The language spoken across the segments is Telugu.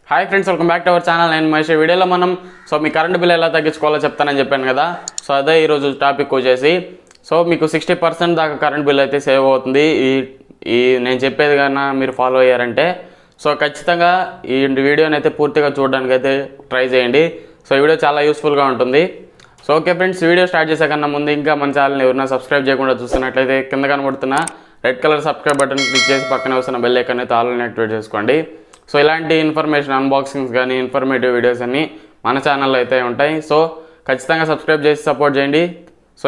Hi friends, welcome back to our channel. నేను మహేష్. వీడియోలో మనం మీ కరెంట్ బిల్ ఎలా తగ్గించుకోవాలో చెప్తానని చెప్పాను కదా. అదే ఈరోజు టాపిక్ వచ్చేసి మీకు 60% దాకా కరెంట్ బిల్ అయితే సేవ్ అవుతుంది. ఈ నేను చెప్పేది కన్నా మీరు ఫాలో అయ్యారంటే ఖచ్చితంగా ఈ వీడియోని అయితే పూర్తిగా చూడడానికి అయితే ట్రై చేయండి. ఈ వీడియో చాలా యూస్ఫుల్గా ఉంటుంది. ఓకే ఫ్రెండ్స్, వీడియో స్టార్ట్ చేసే కన్నా ముందు ఇంకా మన ఛానల్ని ఎవరైనా సబ్స్క్రైబ్ చేయకుండా చూస్తున్నట్లయితే కింద కనబడుతున్న red colour subscribe button click చేసి పక్కనే వస్తున్న బెల్ ఐకాన్ అయితే ఆల్ యాక్టివేట్ చేసుకోండి. ఇలాంటి ఇన్ఫర్మేషన్, అన్బాక్సింగ్స్ కానీ ఇన్ఫర్మేటివ్ వీడియోస్ అన్నీ మన ఛానల్లో అయితే ఉంటాయి. ఖచ్చితంగా సబ్స్క్రైబ్ చేసి సపోర్ట్ చేయండి.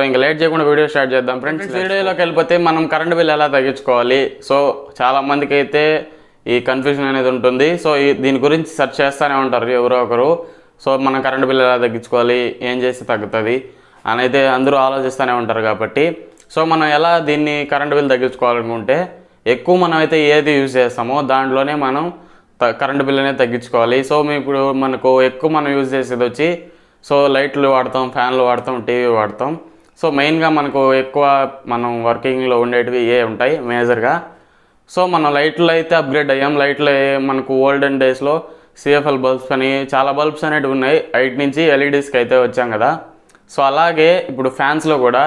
ఇంకా లేట్ చేయకుండా వీడియో స్టార్ట్ చేద్దాం ఫ్రెండ్స్. వీడియోలోకి వెళ్ళిపోతే మనం కరెంట్ బిల్ ఎలా తగ్గించుకోవాలి, చాలామందికి అయితే ఈ కన్ఫ్యూజన్ అనేది ఉంటుంది. దీని గురించి సెర్చ్ చేస్తూనే ఉంటారు ఎవరో ఒకరు. మనం కరెంట్ బిల్ ఎలా తగ్గించుకోవాలి, ఏం చేస్తే తగ్గుతుంది అని అయితే అందరూ ఆలోచిస్తూనే ఉంటారు. కాబట్టి మనం ఎలా దీన్ని కరెంట్ బిల్ తగ్గించుకోవాలనుకుంటే ఎక్కువ మనం అయితే ఏది యూజ్ చేస్తామో దాంట్లోనే మనం కరెంట్ బిల్ అనేది తగ్గించుకోవాలి. ఇప్పుడు మనకు ఎక్కువ మనం యూజ్ చేసేది వచ్చి లైట్లు వాడతాం, ఫ్యాన్లు వాడతాం, టీవీ వాడతాం. మెయిన్గా మనకు ఎక్కువ మనం వర్కింగ్లో ఉండేటివి ఏ ఉంటాయి మేజర్గా. మనం లైట్లు అయితే అప్గ్రేడ్ అయ్యాం. లైట్లు మనకు ఓల్డెన్ డేస్లో సిఎఫ్ఎల్ బల్బ్స్ అని చాలా బల్బ్స్ అనేవి ఉన్నాయి. 8 నుంచి ఎల్ఈడీస్కి అయితే వచ్చాం కదా. అలాగే ఇప్పుడు ఫ్యాన్స్లో కూడా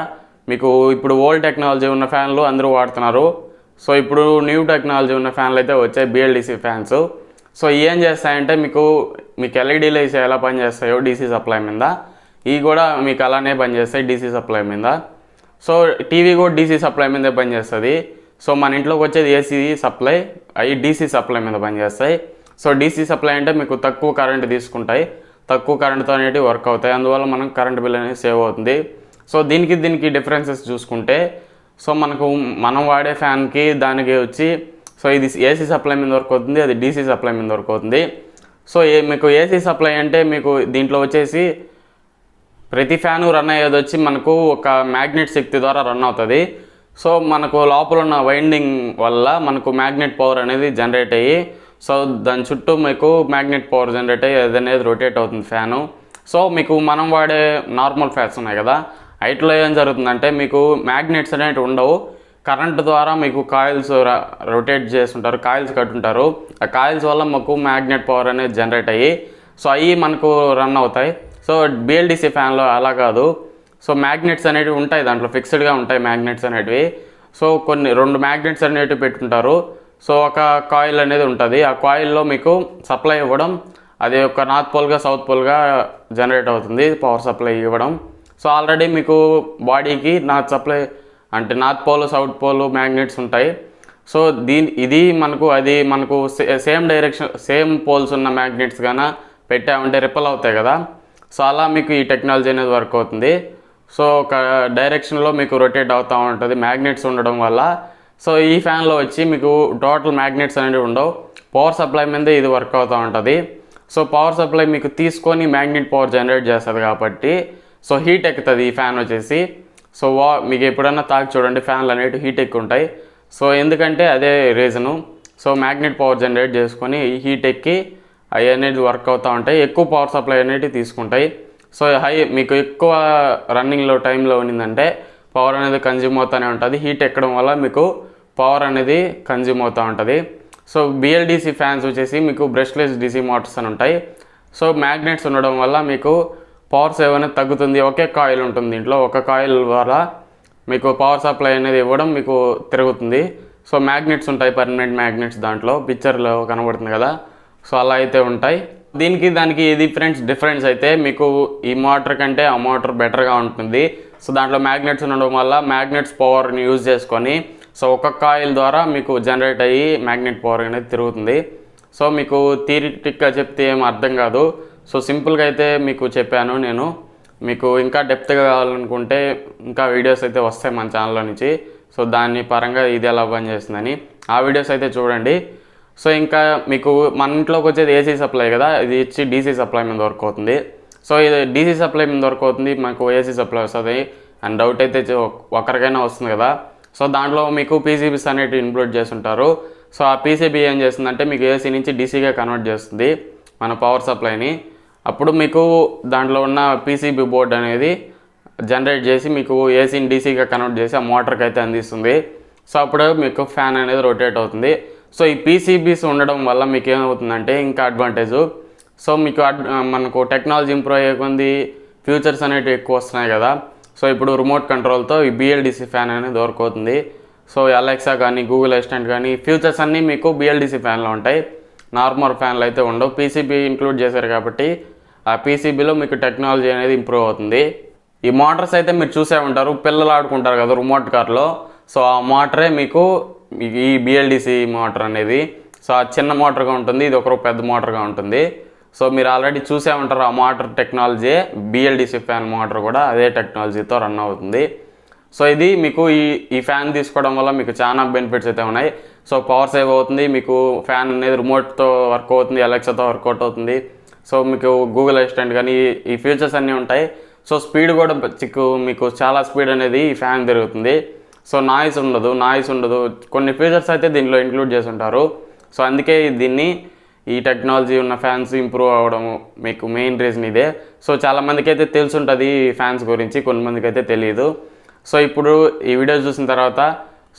మీకు ఇప్పుడు ఓల్డ్ టెక్నాలజీ ఉన్న ఫ్యాన్లు అందరూ వాడుతున్నారు. ఇప్పుడు న్యూ టెక్నాలజీ ఉన్న ఫ్యాన్లు అయితే వచ్చాయి, BLDC ఫ్యాన్స్. ఏం చేస్తాయంటే మీకు ఎల్ఈడీలు వేసి ఎలా పనిచేస్తాయో డీసీ సప్లై మీద, ఇవి కూడా మీకు అలానే పనిచేస్తాయి డీసీ సప్లై మీద. టీవీ కూడా డీసీ సప్లై మీదే పనిచేస్తుంది. మన ఇంట్లోకి వచ్చేది ఏసీ సప్లై, అవి డీసీ సప్లై మీద పనిచేస్తాయి. డీసీ సప్లై అంటే మీకు తక్కువ కరెంట్ తీసుకుంటాయి, తక్కువ కరెంట్తో అనేవి వర్క్ అవుతాయి. అందువల్ల మనం కరెంట్ బిల్ అనేది సేవ్ అవుతుంది. దీనికి డిఫరెన్సెస్ చూసుకుంటే మనం వాడే ఫ్యాన్కి దానికి వచ్చి ఇది ఏసీ సప్లై మీద వర్క్ అవుతుంది, అది డీసీ సప్లై మీద వర్క్ అవుతుంది. మీకు ఏసీ సప్లై అంటే మీకు దీంట్లో వచ్చేసి ప్రతి ఫ్యాను రన్ అయ్యేది వచ్చి మనకు ఒక మ్యాగ్నెట్ శక్తి ద్వారా రన్ అవుతుంది. మనకు లోపల ఉన్న వైండింగ్ వల్ల మనకు మ్యాగ్నెట్ పవర్ అనేది జనరేట్ అయ్యి దాని చుట్టూ మీకు మ్యాగ్నెట్ పవర్ జనరేట్ అయ్యి అది అనేది రొటేట్ అవుతుంది ఫ్యాను. మీకు మనం వాడే నార్మల్ ఫ్యాన్స్ ఉన్నాయి కదా, వాటిలో ఏం జరుగుతుందంటే మీకు మ్యాగ్నెట్స్ అనేవి ఉండవు. కరెంట్ ద్వారా మీకు కాయిల్స్ రొటేట్ చేస్తుంటారు, కాయిల్స్ కట్టుంటారు. ఆ కాయిల్స్ వల్ల మాకు మ్యాగ్నెట్ పవర్ అనేది జనరేట్ అయ్యి అవి మనకు రన్ అవుతాయి. BLDC ఫ్యాన్లో అలా కాదు. మ్యాగ్నెట్స్ అనేవి ఉంటాయి, దాంట్లో ఫిక్స్డ్గా ఉంటాయి మ్యాగ్నెట్స్ అనేటివి. కొన్ని 2 మ్యాగ్నెట్స్ అనేటివి పెట్టుకుంటారు. ఒక కాయిల్ అనేది ఉంటుంది. ఆ కాయిల్లో మీకు సప్లై ఇవ్వడం, అది ఒక నార్త్ పోల్గా సౌత్ పోల్గా జనరేట్ అవుతుంది పవర్ సప్లై ఇవ్వడం. ఆల్రెడీ మీకు బాడీకి north pole south pole magnets ఉంటాయి. ఇది మనకు సేమ్ డైరెక్షన్, సేమ్ పోల్స్ ఉన్న మ్యాగ్నెట్స్ గాన పెట్టామంటే రిపల్ అవుతాయి కదా. అలా మీకు ఈ టెక్నాలజీ అనేది వర్క్ అవుతుంది. ఒక డైరెక్షన్లో మీకు రొటేట్ అవుతూ ఉంటుంది మ్యాగ్నెట్స్ ఉండడం వల్ల. ఈ ఫ్యాన్లో వచ్చి మీకు టోటల్ మ్యాగ్నెట్స్ అనేవి ఉండవు, పవర్ సప్లై మీద ఇది వర్క్ అవుతూ ఉంటుంది. పవర్ సప్లై మీకు తీసుకొని మ్యాగ్నెట్ పవర్ జనరేట్ చేస్తుంది కాబట్టి హీట్ ఎక్కుతుంది ఈ ఫ్యాన్ వచ్చేసి. మీకు ఎప్పుడన్నా తాకి చూడండి, ఫ్యాన్లు అనేవి హీట్ ఎక్కువ ఉంటాయి. ఎందుకంటే అదే రీజను. మ్యాగ్నెట్ పవర్ జనరేట్ చేసుకొని హీట్ ఎక్కి అవి అనేది వర్క్ అవుతూ ఉంటాయి, ఎక్కువ పవర్ సప్లై అనేవి తీసుకుంటాయి. మీకు ఎక్కువ రన్నింగ్లో టైంలో ఉన్నిందంటే పవర్ అనేది కన్జ్యూమ్ అవుతూనే ఉంటుంది. హీట్ ఎక్కడం వల్ల మీకు పవర్ అనేది కన్జ్యూమ్ అవుతూ ఉంటుంది. BLDC ఫ్యాన్స్ వచ్చేసి మీకు బ్రష్లెస్ DC మోటార్స్ అని ఉంటాయి. మ్యాగ్నెట్స్ ఉండడం వల్ల మీకు పవర్ సేవ్ అనేది తగ్గుతుంది. ఒకే కాయిల్ ఉంటుంది దీంట్లో, ఒక కాయిల్ ద్వారా మీకు పవర్ సప్లై అనేది ఇవ్వడం మీకు తిరుగుతుంది. మ్యాగ్నెట్స్ ఉంటాయి, పర్మనెంట్ మ్యాగ్నెట్స్ దాంట్లో పిక్చర్లో కనబడుతుంది కదా. అలా అయితే ఉంటాయి. దానికి డిఫరెన్స్ అయితే మీకు ఈ మోటార్ కంటే ఆ మోటార్ బెటర్గా ఉంటుంది. దాంట్లో మ్యాగ్నెట్స్ ఉండడం వల్ల మ్యాగ్నెట్స్ పవర్ని యూజ్ చేసుకొని ఒక కాయిల్ ద్వారా మీకు జనరేట్ అయ్యి మ్యాగ్నెట్ పవర్ అనేది తిరుగుతుంది. మీకు థియరిటిక్గా చెప్తే ఏం అర్థం కాదు. సింపుల్గా అయితే మీకు చెప్పాను నేను. మీకు ఇంకా డెప్త్గా కావాలనుకుంటే ఇంకా వీడియోస్ అయితే వస్తాయి మన ఛానల్లో నుంచి. దాని పరంగా ఇది ఎలా పనిచేస్తుందని ఆ వీడియోస్ అయితే చూడండి. ఇంకా మీకు మన ఇంట్లోకి వచ్చేది ఏసీ సప్లై కదా, ఇది ఇచ్చి డీసీ సప్లై మీద వర్క్ అవుతుంది. ఇది డీసీ సప్లై మీద వర్క్ అవుతుంది, మనకు ఏసీ సప్లై వస్తుంది అని డౌట్ అయితే ఒకరికైనా వస్తుంది కదా. దాంట్లో మీకు PCBs అనేవి ఇంక్లూడ్ చేస్తుంటారు. ఆ PCB ఏం చేస్తుందంటే మీకు ఏసీ నుంచి డీసీగా కన్వర్ట్ చేస్తుంది మన పవర్ సప్లైని. అప్పుడు మీకు దాంట్లో ఉన్న PCB బోర్డ్ అనేది జనరేట్ చేసి మీకు ఏసీని డీసీగా కన్వర్ట్ చేసి ఆ మోటార్కి అయితే అందిస్తుంది. అప్పుడు మీకు ఫ్యాన్ అనేది రొటేట్ అవుతుంది. సో ఈ పీసీబీస్ ఉండడం వల్ల మీకు ఏమవుతుందంటే ఇంకా అడ్వాంటేజ్. సో మీకు మనకు టెక్నాలజీ ఇంప్రూవ్ అయ్యే కొంది ఫ్యూచర్స్ అనేవి ఎక్కువ వస్తున్నాయి కదా. సో ఇప్పుడు రిమోట్ కంట్రోల్తో ఈ బిఎల్డిసి ఫ్యాన్ అనేది దొరకవుతుంది. సో అలెక్సా కానీ గూగుల్ అసిస్టెంట్ కానీ ఫీచర్స్ అన్నీ మీకు బిఎల్డిసి ఫ్యాన్లో ఉంటాయి. నార్మల్ ఫ్యాన్లు అయితే ఉండవు. పీసీబీ ఇంక్లూడ్ చేశారు కాబట్టి ఆ పీసీబీలో మీకు టెక్నాలజీ అనేది ఇంప్రూవ్ అవుతుంది. ఈ మోటార్స్ అయితే మీరు చూసే ఉంటారు, పిల్లలు ఆడుకుంటారు కదా రిమోట్ కార్లో. సో ఆ మోటరే మీకు ఈ బిఎల్డిసి మోటార్ అనేది. సో ఆ చిన్న మోటార్గా ఉంటుంది, ఇది ఒక పెద్ద మోటార్గా ఉంటుంది. సో మీరు ఆల్రెడీ చూసే ఉంటారు ఆ motor technology. BLDC fan motor కూడా అదే టెక్నాలజీతో రన్ అవుతుంది. సో ఇది మీకు ఈ ఫ్యాన్ తీసుకోవడం వల్ల మీకు చాలా బెనిఫిట్స్ అయితే ఉన్నాయి. సో పవర్ సేవ్ అవుతుంది, మీకు ఫ్యాన్ అనేది రిమోట్తో వర్క్ అవుతుంది, అలెక్సాతో వర్కౌట్ అవుతుంది. సో మీకు గూగుల్ అసిస్టెంట్ కానీ ఈ ఫీచర్స్ అన్నీ ఉంటాయి. సో స్పీడ్ కూడా మీకు చాలా స్పీడ్ అనేది ఈ ఫ్యాన్ తిరుగుతుంది. సో నాయిస్ ఉండదు. కొన్ని ఫీచర్స్ అయితే దీనిలో ఇంక్లూడ్ చేసి ఉంటారు. సో అందుకే దీన్ని ఈ టెక్నాలజీ ఉన్న ఫ్యాన్స్ ఇంప్రూవ్ అవ్వడం మీకు మెయిన్ రీజన్ ఇదే. సో చాలామందికి అయితే తెలుసుంటుంది ఈ ఫ్యాన్స్ గురించి, కొంతమందికి అయితే తెలియదు. సో ఇప్పుడు ఈ వీడియో చూసిన తర్వాత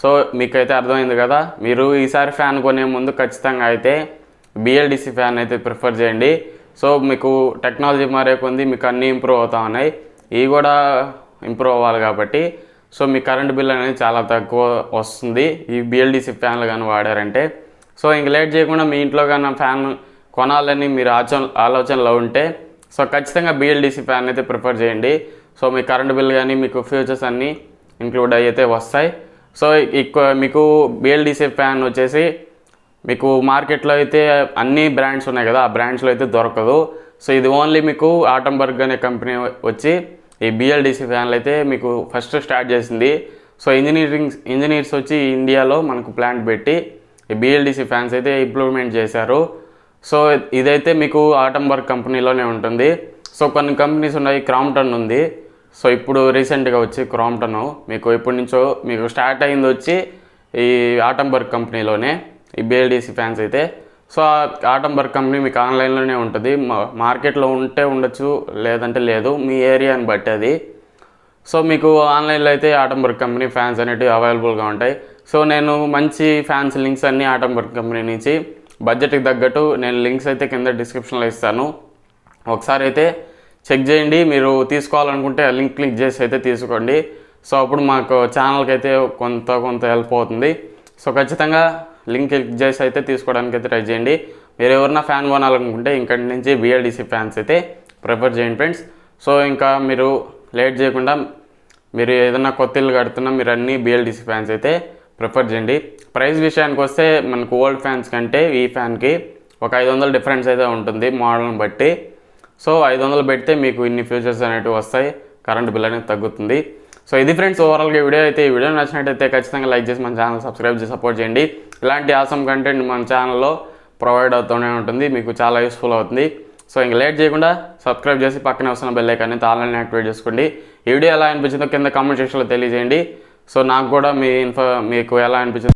సో మీకైతే అర్థమైంది కదా. మీరు ఈసారి ఫ్యాన్ కొనే ముందు ఖచ్చితంగా అయితే బిఎల్డిసి ఫ్యాన్ అయితే ప్రిఫర్ చేయండి. సో మీకు టెక్నాలజీ మారే కొంది మీకు అన్నీ ఇంప్రూవ్ అవుతా ఉన్నాయి, ఇవి కూడా ఇంప్రూవ్ అవ్వాలి కాబట్టి. సో మీ కరెంట్ బిల్ అనేది చాలా తక్కువ వస్తుంది ఈ బిఎల్డిసి ఫ్యాన్లు కానీ వాడారంటే. సో ఇంక లేట్ చేయకుండా మీ ఇంట్లో కానీ ఫ్యాన్ కొనాలని మీరు ఆలోచనలో ఉంటే సో ఖచ్చితంగా బిఎల్డిసి ఫ్యాన్ అయితే ప్రిఫర్ చేయండి. సో మీ కరెంట్ బిల్ కానీ మీకు ఫ్యూచర్స్ అన్నీ ఇంక్లూడ్ అయితే వస్తాయి. సో మీకు బిఎల్డిసి ఫ్యాన్ వచ్చేసి మీకు మార్కెట్లో అయితే అన్ని బ్రాండ్స్ ఉన్నాయి కదా, ఆ బ్రాండ్స్లో అయితే దొరకదు. సో ఇది ఓన్లీ మీకు ఆటంబర్గ్ అనే కంపెనీ వచ్చి ఈ బిఎల్డిసి ఫ్యాన్లు అయితే మీకు ఫస్ట్ స్టార్ట్ చేసింది. సో ఇంజనీర్స్ వచ్చి ఇండియాలో మనకు ప్లాంట్ పెట్టి ఈ బిఎల్డిసి ఫ్యాన్స్ అయితే ఇంప్లిమెంట్ చేశారు. సో ఇదైతే మీకు ఆటంబర్గ్ కంపెనీలోనే ఉంటుంది. సో కొన్ని కంపెనీస్ ఉన్నాయి, క్రాంప్టన్ ఉంది. సో ఇప్పుడు రీసెంట్గా వచ్చి క్రాంప్టన్ మీకు ఎప్పటి నుంచో మీకు స్టార్ట్ అయింది వచ్చి ఈ ఆటంబర్గ్ కంపెనీలోనే ఈ బిఎల్డిసి ఫ్యాన్స్ అయితే. సో ఆటంబర్గ్ కంపెనీ మీకు ఆన్లైన్లోనే ఉంటుంది, మార్కెట్లో ఉంటే ఉండొచ్చు, లేదంటే లేదు, మీ ఏరియాని బట్టి అది. సో మీకు ఆన్లైన్లో అయితే ఆటంబర్గ్ కంపెనీ ఫ్యాన్స్ అనేటివి అవైలబుల్గా ఉంటాయి. సో నేను మంచి ఫ్యాన్స్ లింక్స్ అన్నీ ఆటంబర్గ్ కంపెనీ నుంచి బడ్జెట్కి తగ్గట్టు నేను లింక్స్ అయితే కింద డిస్క్రిప్షన్లో ఇస్తాను, ఒకసారి అయితే చెక్ చేయండి. మీరు తీసుకోవాలనుకుంటే లింక్ క్లిక్ చేసి అయితే తీసుకోండి. సో అప్పుడు మాకు ఛానల్కి అయితే కొంత హెల్ప్ అవుతుంది. సో ఖచ్చితంగా లింక్ క్లిక్ చేసి అయితే తీసుకోవడానికి అయితే ట్రై చేయండి. మీరు ఎవరైనా ఫ్యాన్ కొనాలనుకుంటే ఇంకటి నుంచి బిఎల్డిసి ఫ్యాన్స్ అయితే ప్రిఫర్ చేయండి ఫ్రెండ్స్. సో ఇంకా మీరు లేట్ చేయకుండా మీరు ఏదైనా కొత్త ఇల్లు కడుతున్నా మీరు అన్నీ బిఎల్డిసి ఫ్యాన్స్ అయితే ప్రిఫర్ చేయండి. ప్రైస్ విషయానికి వస్తే మనకు ఓల్డ్ ఫ్యాన్స్ కంటే ఈ ఫ్యాన్కి ఒక 500 డిఫరెన్స్ అయితే ఉంటుంది మోడల్ని బట్టి. సో 500 పెడితే మీకు ఇన్ని ఫ్యూచర్స్ అనేవి వస్తాయి, కరెంట్ బిల్ అనేది తగ్గుతుంది. సో ఇది ఫ్రెండ్స్ ఓవరాల్గా వీడియో అయితే. ఈ వీడియో నచ్చినట్టయితే ఖచ్చితంగా లైక్ చేసి మన ఛానల్ సబ్స్క్రైబ్ చేసి సపోర్ట్ చేయండి. ఇలాంటి ఆసమ్ కంటెంట్ మన ఛానల్లో ప్రొవైడ్ అవుతూనే ఉంటుంది, మీకు చాలా యూస్ఫుల్ అవుతుంది. సో ఇంక లేట్ చేయకుండా సబ్స్క్రైబ్ చేసి పక్కనే వస్తున్న బెల్ ఐకాన్ అయితే ఆన్లైన్ యాక్టివేట్ చేసుకోండి. ఈ వీడియో ఎలా అనిపించిందో కింద కామెంట్ సెక్షన్లో తెలియజేయండి. సో నాకు కూడా మీకు ఎలా అనిపించిందో